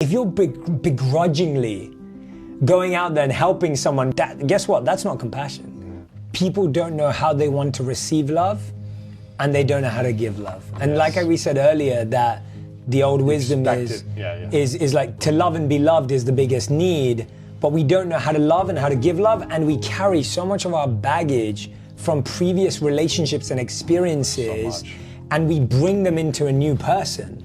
if you're begrudgingly going out there and helping someone, guess what? That's not compassion. People don't know how they want to receive love, and they don't know how to give love. And like we said earlier, that the old wisdom is like, to love and be loved is the biggest need, but we don't know how to love and how to give love, and we carry so much of our baggage from previous relationships and experiences, and we bring them into a new person.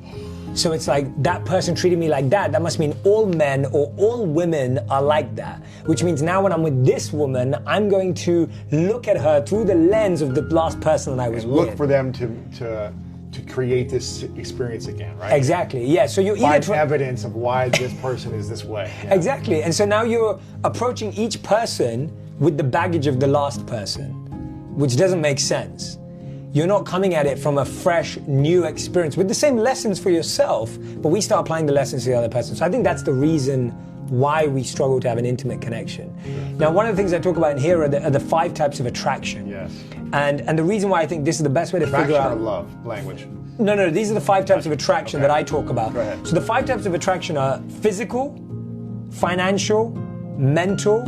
So it's like, that person treated me like that. That must mean all men or all women are like that. Which means now when I'm with this woman, I'm going to look at her through the lens of the last person that I was with. Look for them to create this experience again, right? Exactly, yeah. So you find evidence of why this person is this way. Yeah. Exactly, and so now you're approaching each person with the baggage of the last person, which doesn't make sense. You're not coming at it from a fresh, new experience with the same lessons for yourself, but we start applying the lessons to the other person. So I think that's the reason why we struggle to have an intimate connection. Now, one of the things I talk about in here are the 5 types of attraction. Yes. And the reason why I think this is the best way to figure out... Attraction or love, language? No, these are the 5 types of attraction that I talk about. Go ahead. So the 5 types of attraction are physical, financial, mental,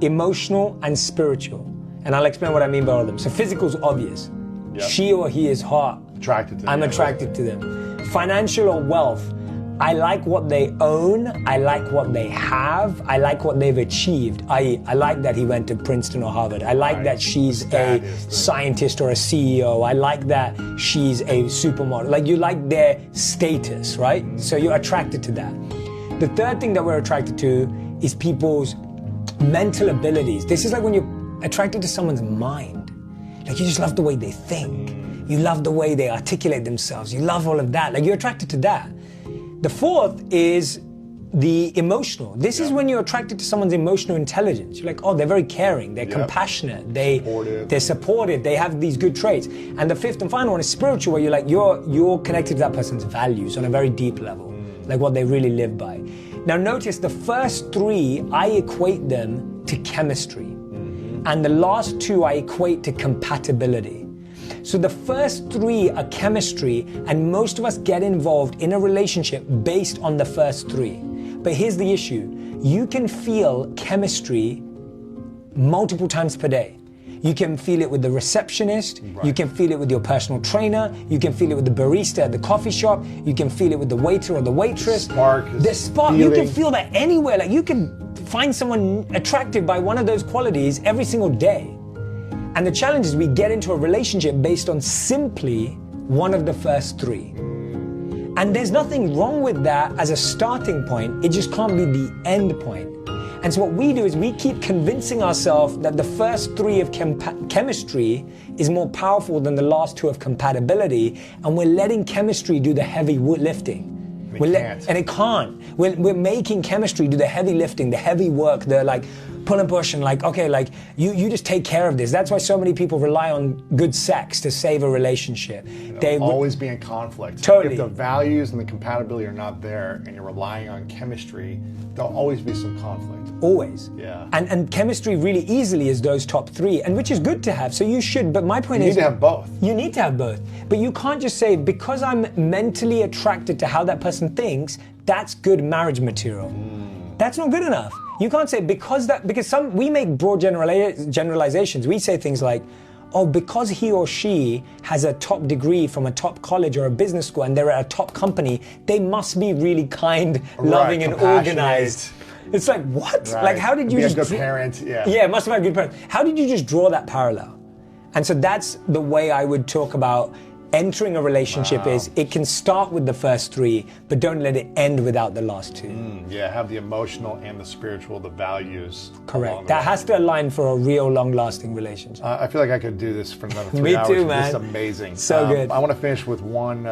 emotional, and spiritual. And I'll explain what I mean by all of them. So physical is obvious. Yep. She or he is hot. Attracted to them. I'm attracted to them. Financial or wealth. I like what they own. I like what they have. I like what they've achieved. I like that he went to Princeton or Harvard. I like that she's a scientist or a CEO. I like that she's a supermodel. Like, you like their status, right? So you're attracted to that. The third thing that we're attracted to is people's mental abilities. This is like when you're attracted to someone's mind. Like, you just love the way they think. You love the way they articulate themselves. You love all of that. Like, you're attracted to that. The fourth is the emotional. This is when you're attracted to someone's emotional intelligence. You're like, oh, they're very caring. They're compassionate. They're supportive. They have these good traits. And the fifth and final one is spiritual, where you're like, you're connected to that person's values on a very deep level, like what they really live by. Now, notice the first 3, I equate them to chemistry. And the last 2 I equate to compatibility. So the first 3 are chemistry, and most of us get involved in a relationship based on the first 3. But here's the issue. You can feel chemistry multiple times per day. You can feel it with the receptionist, you can feel it with your personal trainer, you can feel it with the barista at the coffee shop, you can feel it with the waiter or the waitress. The spark, you can feel that anywhere. Like, you can find someone attracted by one of those qualities every single day. And the challenge is we get into a relationship based on simply one of the first 3. And there's nothing wrong with that as a starting point. It just can't be the end point. And so what we do is we keep convincing ourselves that the first 3 of chemistry is more powerful than the last 2 of compatibility, and we're letting chemistry do the heavy lifting. And it can't. We're making chemistry do the heavy lifting, the heavy work, the like pull and push, and like, okay, like you just take care of this. That's why so many people rely on good sex to save a relationship. They'll always be in conflict. Totally. If the values and the compatibility are not there and you're relying on chemistry, there'll always be some conflict. Always. Yeah. And chemistry really easily is those top 3, and which is good to have. So you should, but my point is... You need to have both. You need to have both. But you can't just say, because I'm mentally attracted to how that person thinks, that's good marriage material. That's not good enough. You can't say because we make broad generalizations. We say things like, oh, because he or she has a top degree from a top college or a business school and they're at a top company, they must be really kind, loving, and organized. It's like, what? Like, how did you just... Be a good parent, Yeah, must have been a good parent. How did you just draw that parallel? And so that's the way I would talk about entering a relationship. Is it can start with the first 3, but don't let it end without the last 2. Yeah, have the emotional and the spiritual, the values. Correct. That has to align for a real long-lasting relationship. I feel like I could do this for another 3 Me hours. too, man. This is amazing. So good. I want to finish with one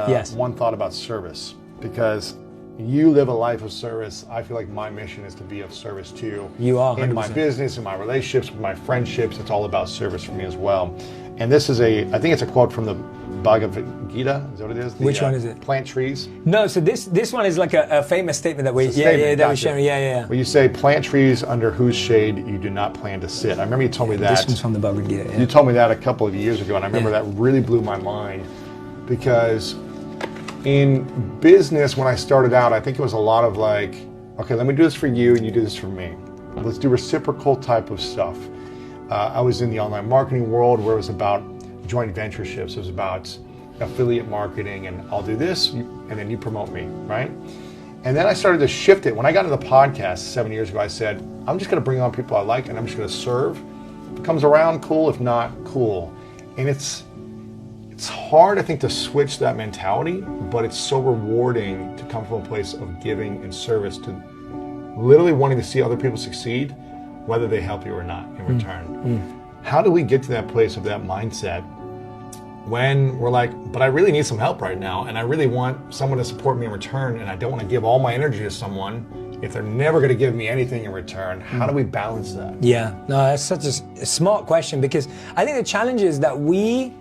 thought about service, because you live a life of service. I feel like my mission is to be of service to you. You are, 100%. In my business, in my relationships, with my friendships. It's all about service for me as well. And this is I think it's a quote from the Bhagavad Gita. Is that what it is? Which one is it? Plant trees. No, so this one is like a famous statement that we're sharing. Yeah. Where you say, plant trees under whose shade you do not plan to sit. I remember you told me that. This one's from the Bhagavad Gita. Yeah. You told me that a couple of years ago, and I remember that really blew my mind, because In business, when I started out, I think it was a lot of like, okay, let me do this for you and you do this for me. Let's do reciprocal type of stuff. I was in the online marketing world where it was about joint ventureships. It was about affiliate marketing, and I'll do this and then you promote me, right? And then I started to shift it. When I got into the podcast 7 years ago, I said, I'm just going to bring on people I like and I'm just going to serve. If it comes around, cool. If not, cool. And it's hard, I think, to switch that mentality, but it's so rewarding to come from a place of giving and service, to literally wanting to see other people succeed, whether they help you or not in return. How do we get to that place of that mindset when we're like, but I really need some help right now, and I really want someone to support me in return, and I don't want to give all my energy to someone if they're never going to give me anything in return? How do we balance that? Yeah, no, that's such a smart question, because I think the challenge is that we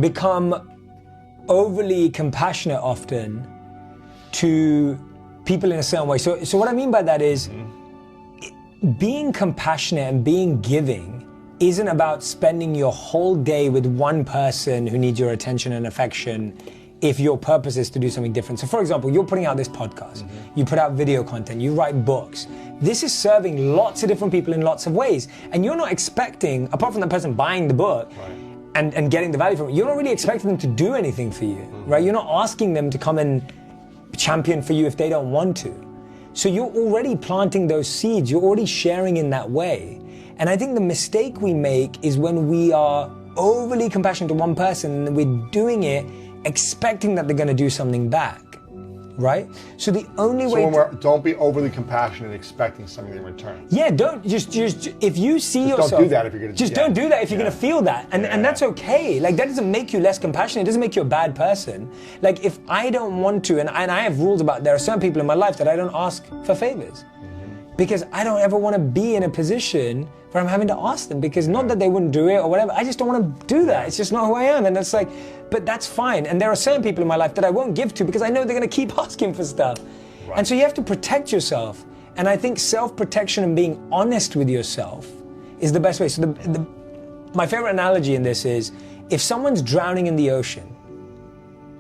become overly compassionate often to people in a certain way. So what I mean by that is being compassionate and being giving isn't about spending your whole day with one person who needs your attention and affection if your purpose is to do something different. So for example, you're putting out this podcast, you put out video content, you write books. This is serving lots of different people in lots of ways. And you're not expecting, apart from the person buying the book, and getting the value from it, you're not really expecting them to do anything for you, right? You're not asking them to come and champion for you if they don't want to. So you're already planting those seeds, you're already sharing in that way. And I think the mistake we make is when we are overly compassionate to one person and we're doing it expecting that they're going to do something back, right? So the only way don't be overly compassionate expecting something in return. Yeah, don't just if you see yourself, don't do that if you're going to don't do that if you're going to feel that, and that's okay. Like, that doesn't make you less compassionate. It doesn't make you a bad person. Like, if I don't want to, and I have rules about, there are some people in my life that I don't ask for favors, because I don't ever want to be in a position where I'm having to ask them, because not that they wouldn't do it or whatever, I just don't want to do that. It's just not who I am. And it's like, but that's fine. And there are certain people in my life that I won't give to because I know they're going to keep asking for stuff. Right. And so you have to protect yourself. And I think self-protection and being honest with yourself is the best way. So my favorite analogy in this is, if someone's drowning in the ocean,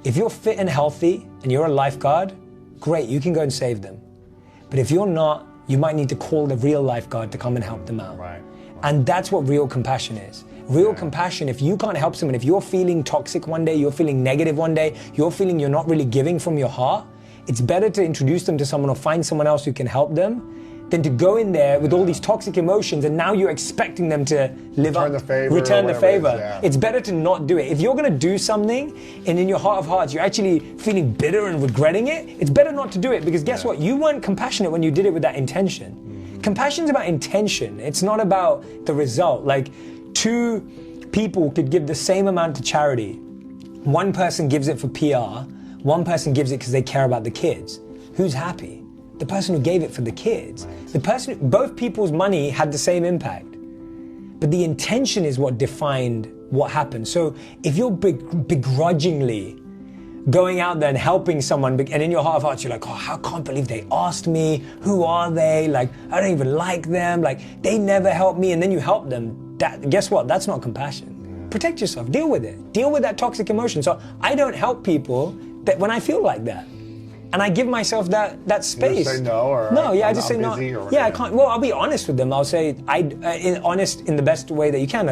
if you're fit and healthy and you're a lifeguard, great, you can go and save them. But if you're not, you might need to call the real lifeguard to come and help them out. Right. And that's what real compassion is. Real compassion, if you can't help someone, if you're feeling toxic one day, you're feeling negative one day, you're feeling you're not really giving from your heart, it's better to introduce them to someone or find someone else who can help them than to go in there with all these toxic emotions and now you're expecting them to return the favor. It's better to not do it. If you're going to do something and in your heart of hearts you're actually feeling bitter and regretting it, it's better not to do it, because guess what? You weren't compassionate when you did it with that intention. Compassion's about intention. It's not about the result. Like, two people could give the same amount to charity. One person gives it for PR, one person gives it because they care about the kids. Who's happy? The person who gave it for the kids. Right. Both people's money had the same impact, but the intention is what defined what happened. So if you're begrudgingly going out there and helping someone, and in your heart of hearts you're like, oh, I can't believe they asked me, who are they? Like, I don't even like them, like, they never helped me, and then you help them, guess what? That's not compassion. Protect yourself, deal with it. Deal with that toxic emotion. So I don't help people that when I feel like that. And I give myself that space. You just say no, or no, yeah, I just say no. Yeah, I can't. Well, I'll be honest with them. I'll say, honest in the best way that you can.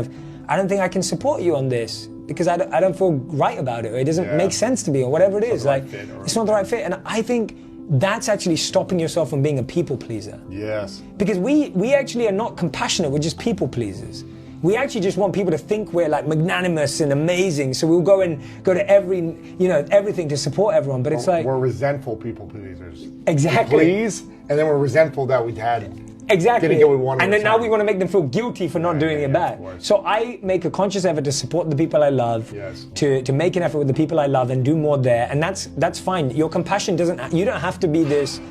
I don't think I can support you on this because I don't feel right about it. Or it doesn't make sense to me, or whatever it is. Like, it's not the right fit. And I think that's actually stopping yourself from being a people pleaser. Yes. Because we actually are not compassionate. We're just people pleasers. We actually just want people to think we're like magnanimous and amazing, so we'll go to everything to support everyone. But it's like, we're resentful people pleasers. Exactly. We please, and then we're resentful that we had. Exactly. Didn't get what we wanted. And then now we want to make them feel guilty for not doing it back. So I make a conscious effort to support the people I love, to make an effort with the people I love and do more there, and that's fine. Your compassion you don't have to be this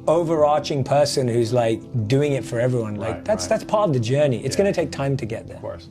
overarching person who's like doing it for everyone. Like, that's part of the journey. It's going to take time to get there. Of course.